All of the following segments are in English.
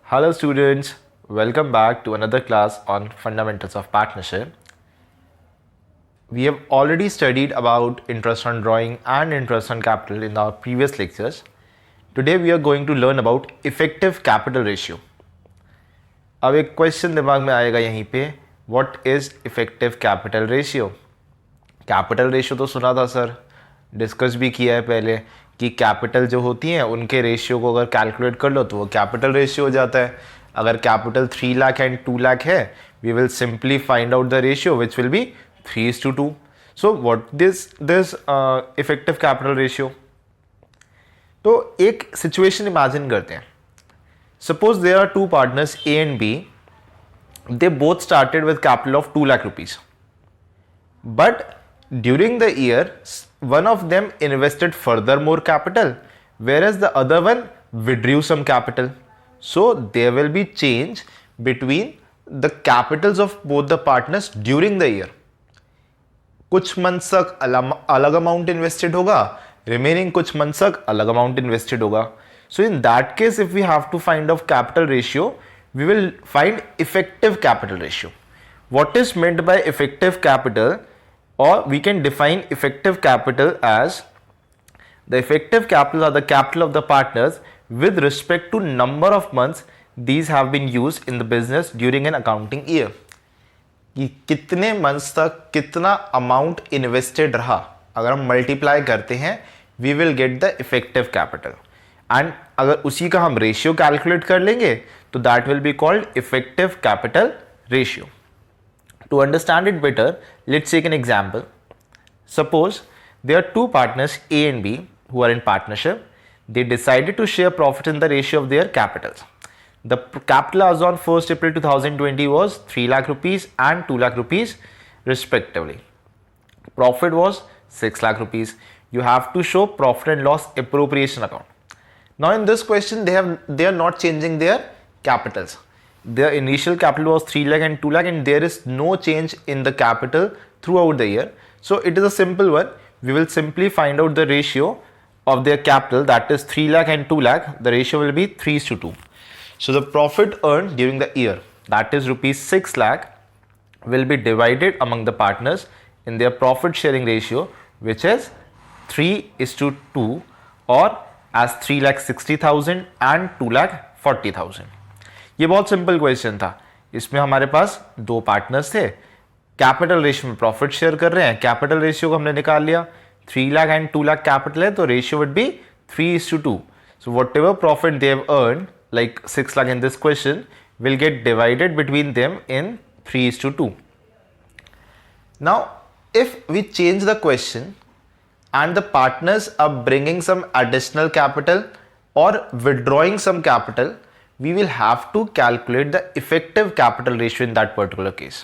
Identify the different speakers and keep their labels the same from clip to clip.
Speaker 1: Hello students, welcome back to another class on fundamentals of partnership. We have already studied about interest on drawing and interest on capital in our previous lectures. Today we are going to learn about effective capital ratio. अब एक question दिमाग में आएगा यहीं पे, what is effective capital ratio? Capital ratio तो सुना था सर, डिस्कस भी किया है पहले कि कैपिटल जो होती हैं उनके रेशियो को अगर कैलकुलेट कर लो तो वो कैपिटल रेशियो हो जाता है. अगर कैपिटल 3 लाख एंड 2 लाख है, we will simply find out the ratio which will be 3:2. So what this effective capital ratio? तो एक सिचुएशन इमेजिन करते हैं. Suppose there are two partners A and B. They both started with capital of 2 lakh rupees. But during the year, one of them invested further more capital, whereas the other one withdrew some capital. So there will be change between the capitals of both the partners during the year. कुछ months तक अलग amount invested होगा, remaining कुछ months तक अलग amount invested होगा. So in that case, if we have to find out capital ratio, we will find effective capital ratio. What is meant by effective capital, or we can define effective capital as the effective capital are the capital of the partners with respect to number of months these have been used in the business during an accounting year. कि कितने months तक कितना amount invested रहा, अगर हम multiply करते हैं we will get the effective capital. And अगर उसी का हम रेशियो कैलकुलेट कर लेंगे तो that will be called effective capital ratio. To understand it better, let's take an example. Suppose there are two partners A and B who are in partnership. They decided to share profit in the ratio of their capitals. The capital as on 1st April 2020 was 3 lakh rupees and 2 lakh rupees respectively. Profit was 6 lakh rupees. You have to show profit and loss appropriation account. Now in this question they are not changing their capitals. Their initial capital was 3 lakh and 2 lakh and there is no change in the capital throughout the year. So it is a simple one. We will simply find out the ratio of their capital, that is 3 lakh and 2 lakh. The ratio will be 3:2. So the profit earned during the year, that is rupees 6 lakh, will be divided among the partners in their profit sharing ratio, which is 3:2, or as 3,60,000 and 2,40,000. ये बहुत simple question था. इसमें हमारे पास दो partners थे, capital ratio में profit share कर रहे हैं. कैपिटल रेशियो को हमने निकाल लिया, 3 लाख एंड 2 लाख कैपिटल है तो ratio would be 3:2. So whatever profit they have earn, like 6 lakh in this question, will get divided between them in 3:2. Now if we change the question and the partners are bringing some additional capital or withdrawing some capital, we will have to calculate the effective capital ratio in that particular case.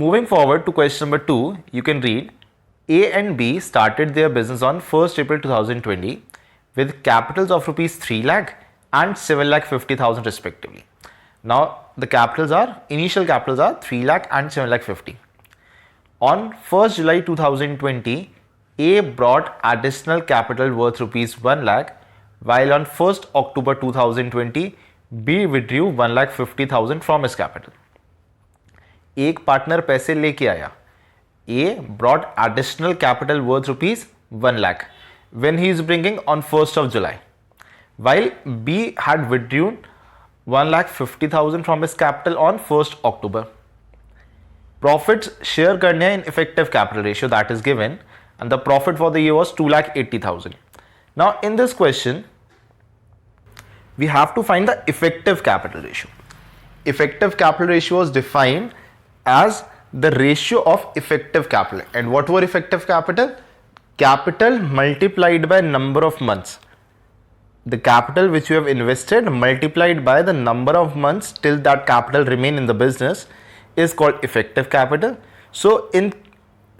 Speaker 1: Moving forward to question number 2, you can read, A and B started their business on 1st April 2020 with capitals of rupees 3 lakh and 7,50,000 respectively. Now the capitals are, initial capitals are 3 lakh and 7,50,000. On 1st July 2020, A brought additional capital worth rupees 1 lakh, while on 1st October 2020, B withdrew 1,50,000 from his capital. एक partner पैसे लेके आया. A brought additional capital worth rupees 1 lakh when he is bringing on 1st of July, while B had withdrawn 1,50,000 from his capital on 1st October. Profits share करने हैं in effective capital ratio that is given, and the profit for the year was 2,80,000. Now in this question we have to find the effective capital ratio. Effective capital ratio was defined as the ratio of effective capital. And what were effective capital? Capital multiplied by number of months. The capital which you have invested multiplied by the number of months till that capital remain in the business is called effective capital. So in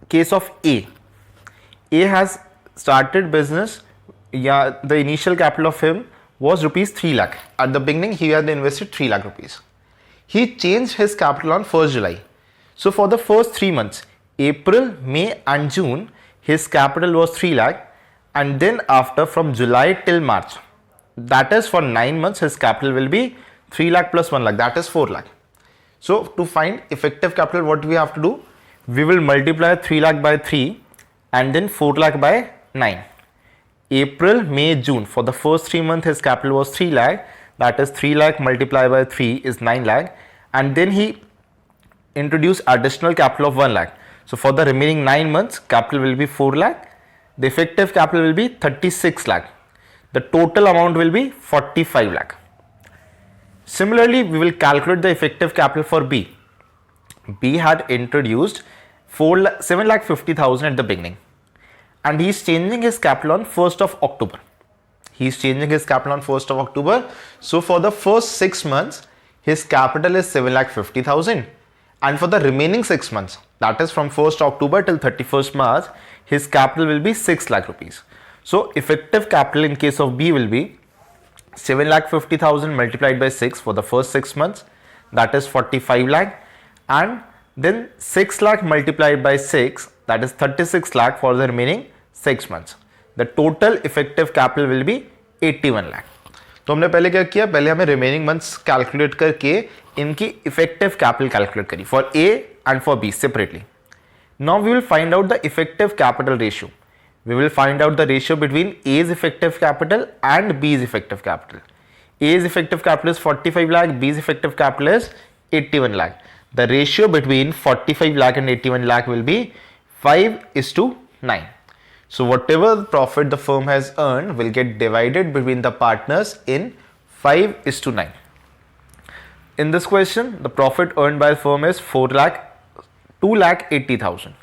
Speaker 1: case of A has started business, the initial capital of him was rupees 3 lakh. At the beginning he had invested 3 lakh rupees. He changed his capital on 1st July. So for the first 3 months, April, May and June, his capital was 3 lakh, and then after from July till March, that is for 9 months his capital will be 3 lakh plus 1 lakh, that is 4 lakh. So to find effective capital, what we have to do? We will multiply 3 lakh by 3 and then 4 lakh by 9. April, May, June, for the first 3 months his capital was 3 lakh, that is 3 lakh multiplied by 3 is 9 lakh, and then he introduced additional capital of 1 lakh. So for the remaining 9 months capital will be 4 lakh, the effective capital will be 36 lakh, the total amount will be 45 lakh. Similarly, we will calculate the effective capital for B. B had introduced 7,50,000 at the beginning, and he is changing his capital on 1st of October. He is changing his capital on 1st of October. So for the first 6 months, his capital is 7,50,000, and for the remaining 6 months, that is from 1st October till 31st March, his capital will be 6 lakh rupees. So effective capital in case of B will be 7,50,000 multiplied by 6 for the first 6 months, that is 45 lakh, and then 6 lakh multiplied by 6, that is 36 lakh for the remaining 6 months. The total effective capital will be 81 lakh. तो हमने पहले क्या किया? पहले हमें remaining months calculate करके इनकी effective capital calculate करी for A and for B separately. Now we will find out the effective capital ratio. We will find out the ratio between A's effective capital and B's effective capital. A's effective capital is 45 lakh, B's effective capital is 81 lakh. The ratio between 45 lakh and 81 lakh will be 5:9. So whatever profit the firm has earned will get divided between the partners in 5:9. In this question, the profit earned by the firm is 2,80,000.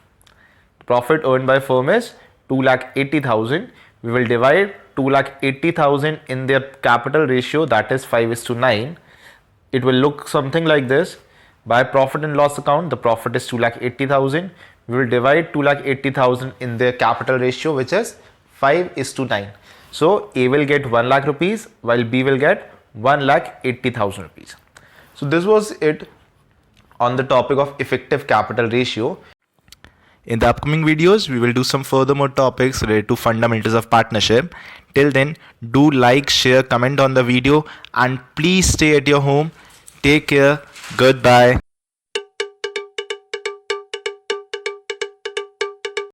Speaker 1: Profit earned by firm is 2,80,000. We will divide 2,80,000 in their capital ratio, that is 5:9. It will look something like this. By profit and loss account, the profit is 2,80,000. We will divide 2,80,000 in their capital ratio, which is 5:9. So A will get 1 lakh rupees while B will get 1,80,000 rupees. So this was it on the topic of effective capital ratio. In the upcoming videos, we will do some furthermore topics related to fundamentals of partnership. Till then, do like, share, comment on the video, and please stay at your home. Take care. Goodbye.